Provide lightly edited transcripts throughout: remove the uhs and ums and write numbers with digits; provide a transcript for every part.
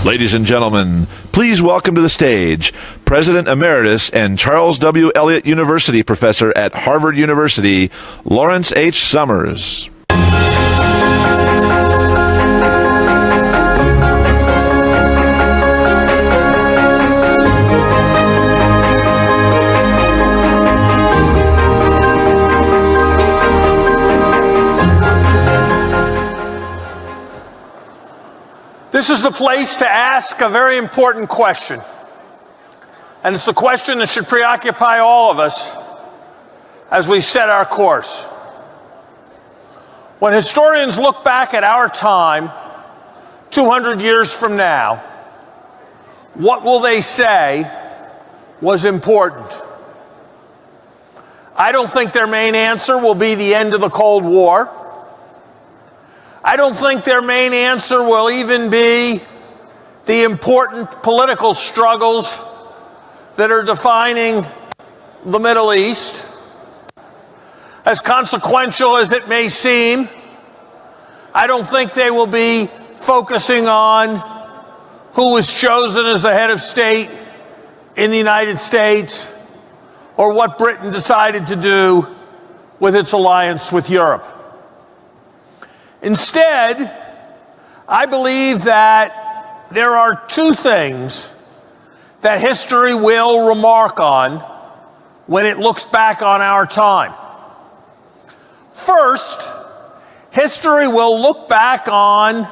Ladies and gentlemen, please welcome to the stage President Emeritus and Charles W. Eliot University Professor at Harvard University, Lawrence H. Summers. This is the place to ask a very important question. And it's the question that should preoccupy all of us as we set our course. When historians look back at our time 200 years from now, what will they say was important? I don't think their main answer will be the end of the Cold War. I don't think their main answer will even be the important political struggles that are defining the Middle East. As consequential as it may seem, I don't think they will be focusing on who was chosen as the head of state in the United States or what Britain decided to do with its alliance with Europe. Instead, I believe that there are two things that history will remark on when it looks back on our time. First, history will look back on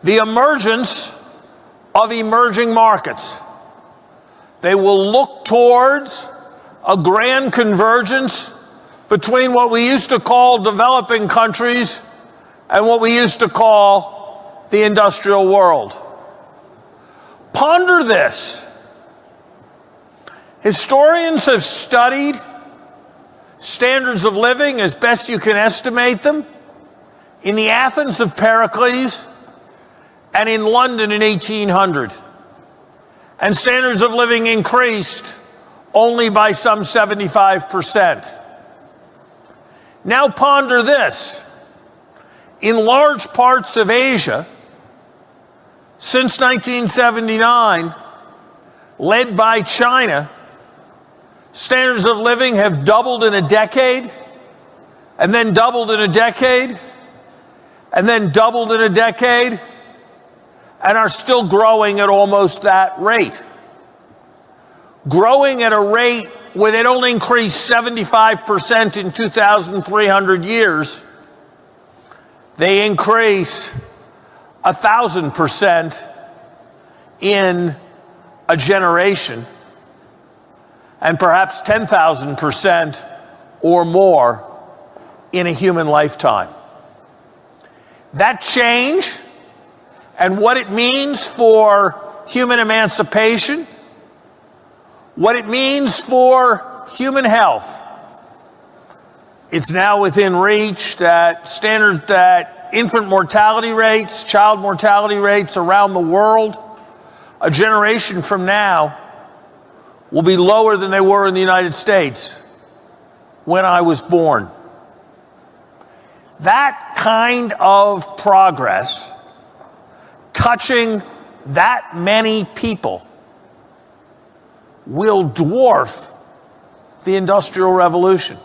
the emergence of emerging markets. They will look towards a grand convergence between what we used to call developing countries and what we used to call the industrial world. Ponder this. Historians have studied standards of living as best you can estimate them in the Athens of Pericles and in London in 1800. And standards of living increased only by some 75%. Now ponder this. In large parts of Asia, since 1979, led by China, standards of living have doubled in a decade, and then doubled in a decade, and then doubled in a decade, and are still growing at almost that rate. Growing at a rate where it only increased 75% in 2,300 years, they increase 1,000% in a generation, and perhaps 10,000% or more in a human lifetime. That change and what it means for human emancipation, what it means for human health. It's now within reach that infant mortality rates, child mortality rates around the world, a generation from now, will be lower than they were in the United States when I was born. That kind of progress, touching that many people, will dwarf the Industrial Revolution.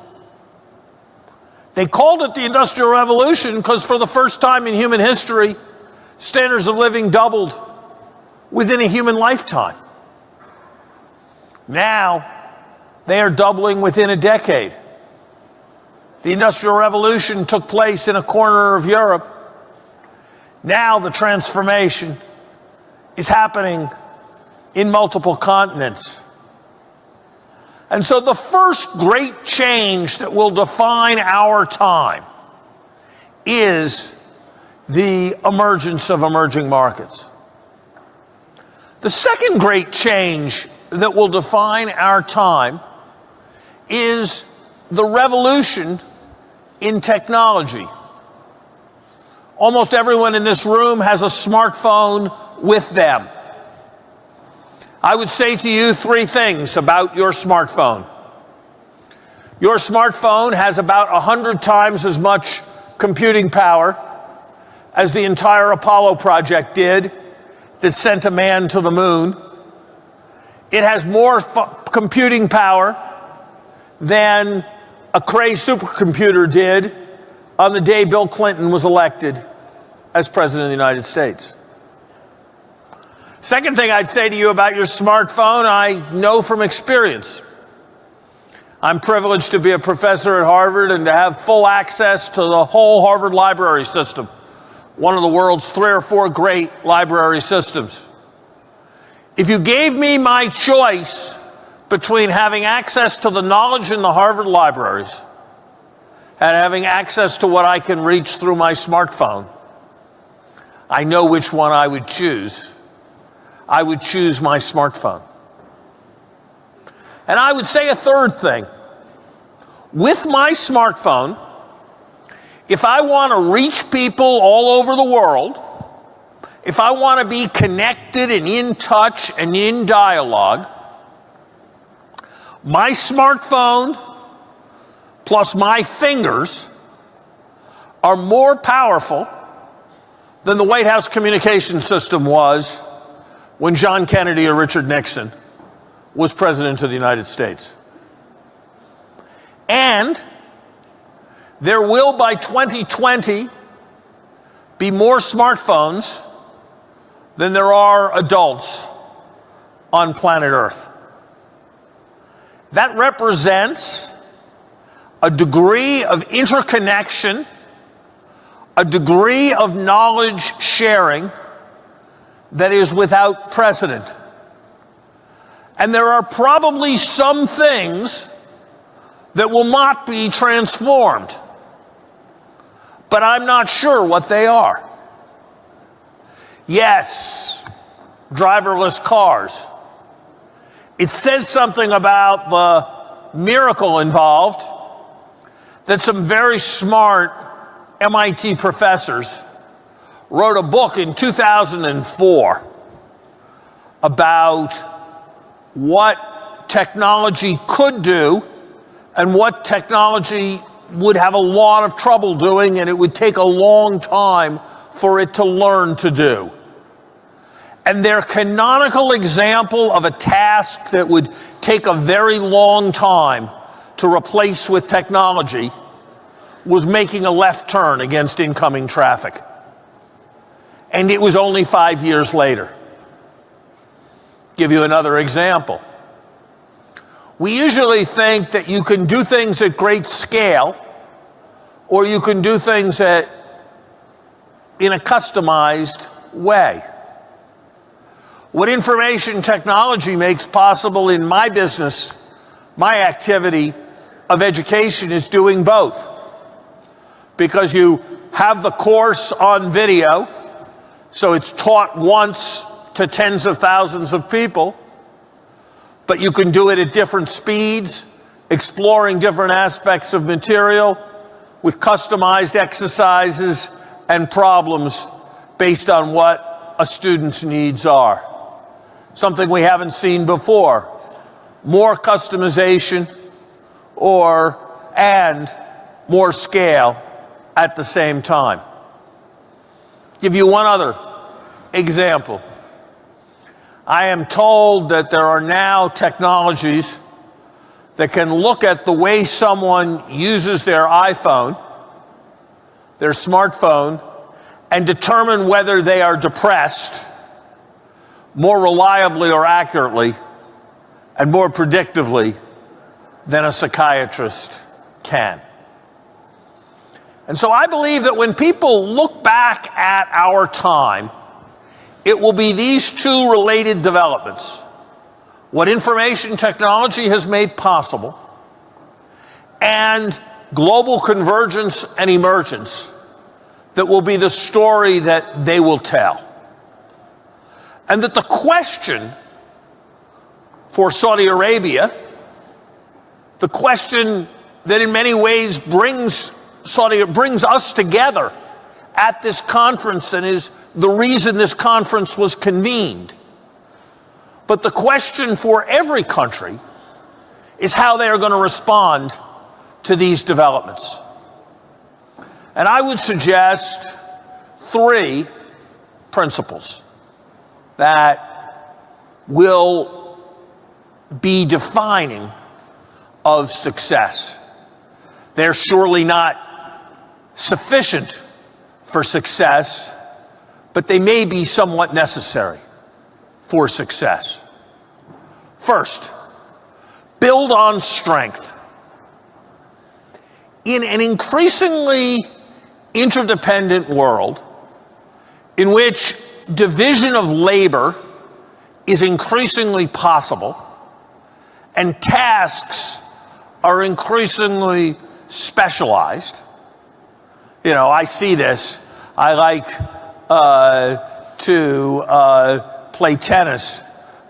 They called it the Industrial Revolution because for the first time in human history, standards of living doubled within a human lifetime. Now, they are doubling within a decade. The Industrial Revolution took place in a corner of Europe. Now the transformation is happening in multiple continents. And so the first great change that will define our time is the emergence of emerging markets. The second great change that will define our time is the revolution in technology. Almost everyone in this room has a smartphone with them. I would say to you three things about your smartphone. Your smartphone has about 100 times as much computing power as the entire Apollo project did that sent a man to the moon. It has more computing power than a Cray supercomputer did on the day Bill Clinton was elected as President of the United States. Second thing I'd say to you about your smartphone, I know from experience. I'm privileged to be a professor at Harvard and to have full access to the whole Harvard library system, one of the world's 3 or 4 great library systems. If you gave me my choice between having access to the knowledge in the Harvard libraries and having access to what I can reach through my smartphone, I know which one I would choose. I would choose my smartphone. And I would say a third thing. With my smartphone, if I want to reach people all over the world, if I want to be connected and in touch and in dialogue, my smartphone plus my fingers are more powerful than the White House communication system was when John Kennedy or Richard Nixon was President of the United States. And there will, by 2020, be more smartphones than there are adults on planet Earth. That represents a degree of interconnection, a degree of knowledge sharing that is without precedent. And there are probably some things that will not be transformed, but I'm not sure what they are. Yes, driverless cars. It says something about the miracle involved that some very smart MIT professors wrote a book in 2004 about what technology could do and what technology would have a lot of trouble doing, and it would take a long time for it to learn to do. And their canonical example of a task that would take a very long time to replace with technology was making a left turn against incoming traffic. And it was only 5 years later. Give you another example. We usually think that you can do things at great scale, or you can do things in a customized way. What information technology makes possible in my business, my activity of education, is doing both. Because you have the course on video, so it's taught once to tens of thousands of people, but you can do it at different speeds, exploring different aspects of material with customized exercises and problems based on what a student's needs are. Something we haven't seen before. More customization and more scale at the same time. Give you one other example. I am told that there are now technologies that can look at the way someone uses their iPhone, their smartphone, and determine whether they are depressed more reliably or accurately and more predictively than a psychiatrist can. And so I believe that when people look back at our time, it will be these two related developments: what information technology has made possible and global convergence and emergence that will be the story that they will tell. And that the question for Saudi Arabia, the question that in many ways brings us together at this conference and is the reason this conference was convened. But the question for every country is how they are going to respond to these developments. And I would suggest 3 principles. that will be defining of success. They're surely not sufficient for success, but they may be somewhat necessary for success. First, build on strength. In an increasingly interdependent world in which division of labor is increasingly possible and tasks are increasingly specialized, I see this. I like to play tennis,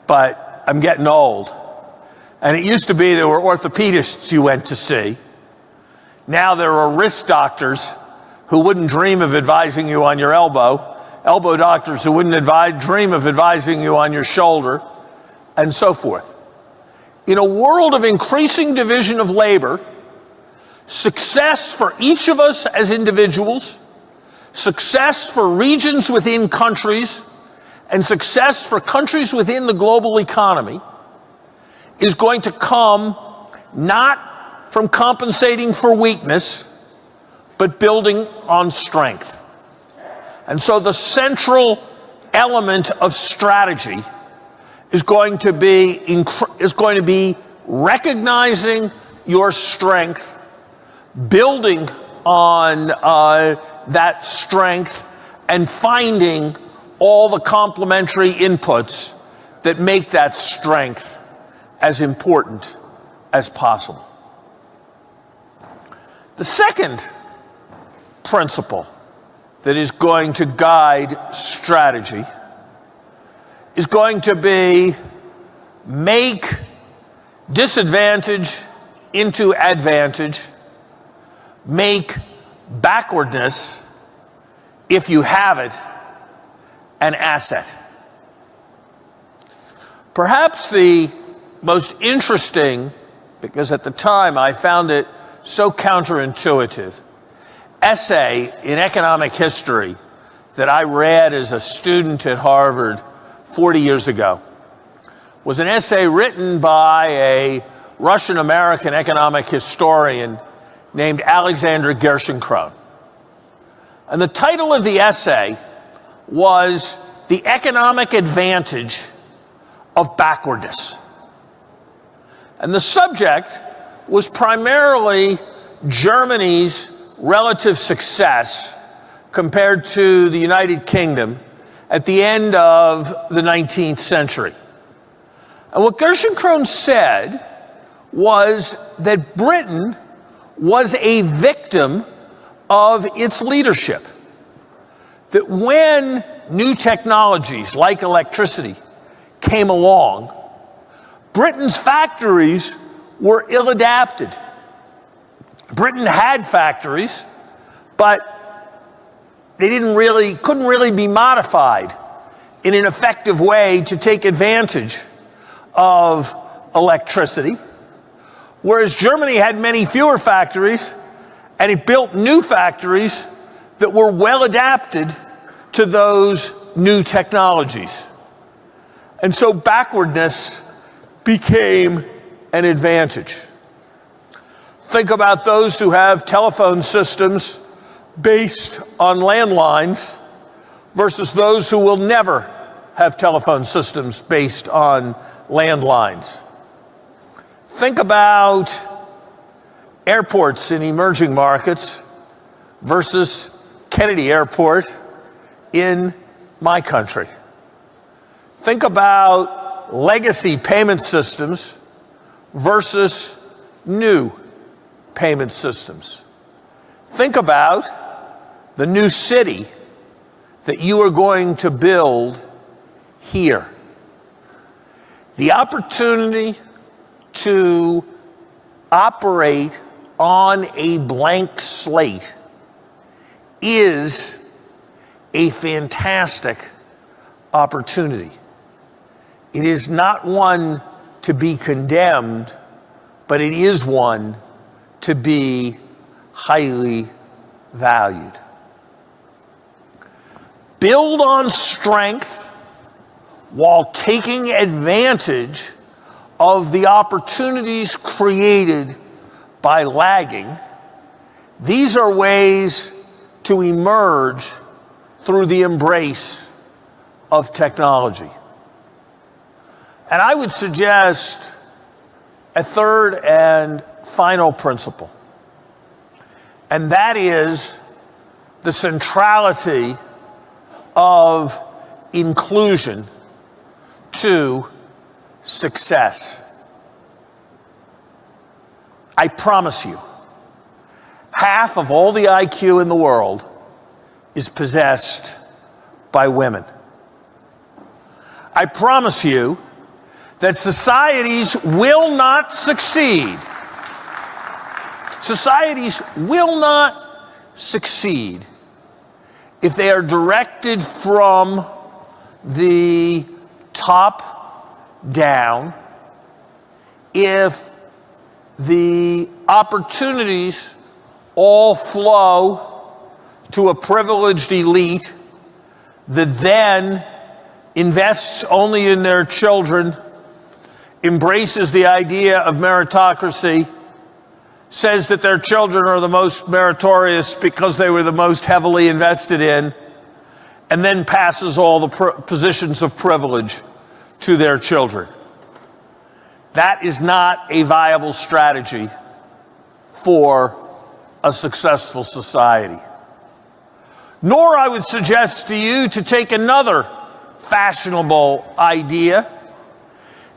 but I'm getting old. And it used to be there were orthopedists you went to see. Now there are wrist doctors who wouldn't dream of advising you on your elbow doctors who wouldn't dream of advising you on your shoulder, and so forth. In a world of increasing division of labor, success for each of us as individuals, success for regions within countries, and success for countries within the global economy is going to come not from compensating for weakness, but building on strength. And so the central element of strategy is going to be recognizing your strength, building on that strength, and finding all the complementary inputs that make that strength as important as possible. The second principle that is going to guide strategy is going to be make disadvantage into advantage, make backwardness, if you have it, an asset. Perhaps the most interesting, because at the time I found it so counterintuitive, essay in economic history that I read as a student at Harvard 40 years ago was an essay written by a Russian-American economic historian named Alexander Gerschenkron. And the title of the essay was The Economic Advantage of Backwardness. And the subject was primarily Germany's relative success compared to the United Kingdom at the end of the 19th century. And what Gerschenkron said was that Britain was a victim of its leadership. That when new technologies like electricity came along, Britain's factories were ill-adapted. Britain had factories, but they couldn't really be modified in an effective way to take advantage of electricity. Whereas Germany had many fewer factories, and it built new factories that were well adapted to those new technologies. And so backwardness became an advantage. Think about those who have telephone systems based on landlines versus those who will never have telephone systems based on landlines. Think about airports in emerging markets versus Kennedy Airport in my country. Think about legacy payment systems versus new payment systems. Think about the new city that you are going to build here. The opportunity to operate on a blank slate is a fantastic opportunity. It is not one to be condemned, but it is one to be highly valued. Build on strength while taking advantage of the opportunities created by lagging, these are ways to emerge through the embrace of technology. And I would suggest a third and final principle, and that is the centrality of inclusion to success. I promise you, half of all the IQ in the world is possessed by women. I promise you that societies will not succeed. Societies will not succeed if they are directed from the top down, if the opportunities all flow to a privileged elite that then invests only in their children, embraces the idea of meritocracy, says that their children are the most meritorious because they were the most heavily invested in, and then passes all the positions of privilege to their children. That is not a viable strategy for a successful society. Nor, I would suggest to you, to take another fashionable idea,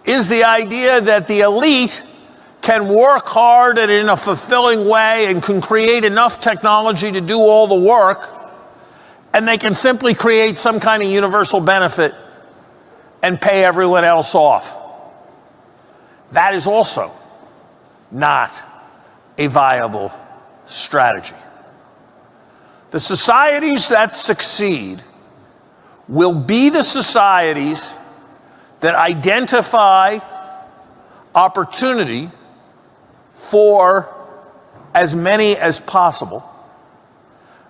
is the idea that the elite can work hard and in a fulfilling way and can create enough technology to do all the work, and they can simply create some kind of universal benefit and pay everyone else off. That is also not a viable strategy. The societies that succeed will be the societies that identify opportunity for as many as possible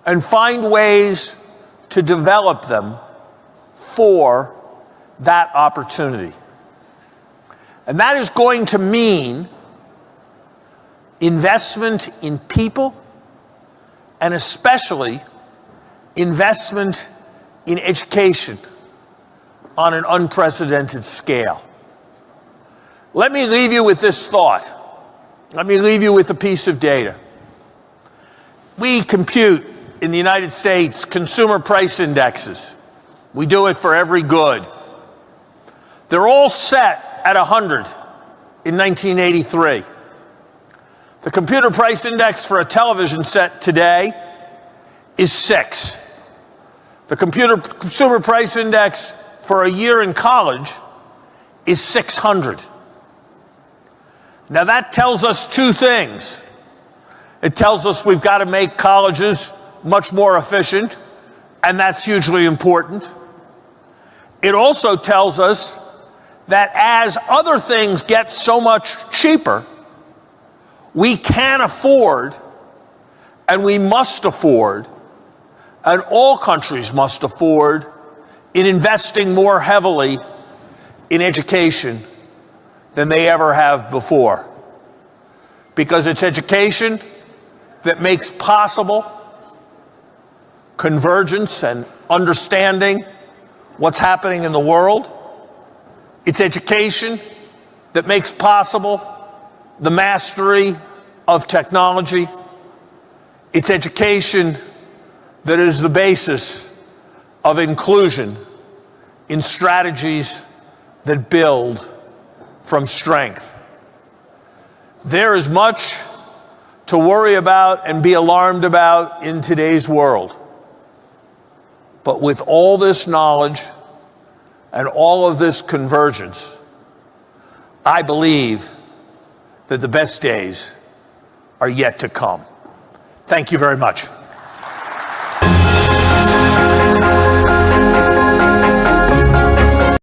and find ways to develop them for that opportunity. And that is going to mean investment in people, and especially investment in education on an unprecedented scale. Let me leave you with this thought. Let me leave you with a piece of data. We compute in the United States consumer price indexes. We do it for every good. They're all set at 100 in 1983. The computer price index for a television set today is 6. The consumer price index for a year in college is 600. Now that tells us two things. It tells us we've got to make colleges much more efficient, and that's hugely important. It also tells us that as other things get so much cheaper, we can afford, and we must afford, and all countries must afford, in investing more heavily in education than they ever have before. Because it's education that makes possible convergence and understanding what's happening in the world. It's education that makes possible the mastery of technology. It's education that is the basis of inclusion in strategies that build from strength. There is much to worry about and be alarmed about in today's world. But with all this knowledge and all of this convergence, I believe that the best days are yet to come. Thank you very much.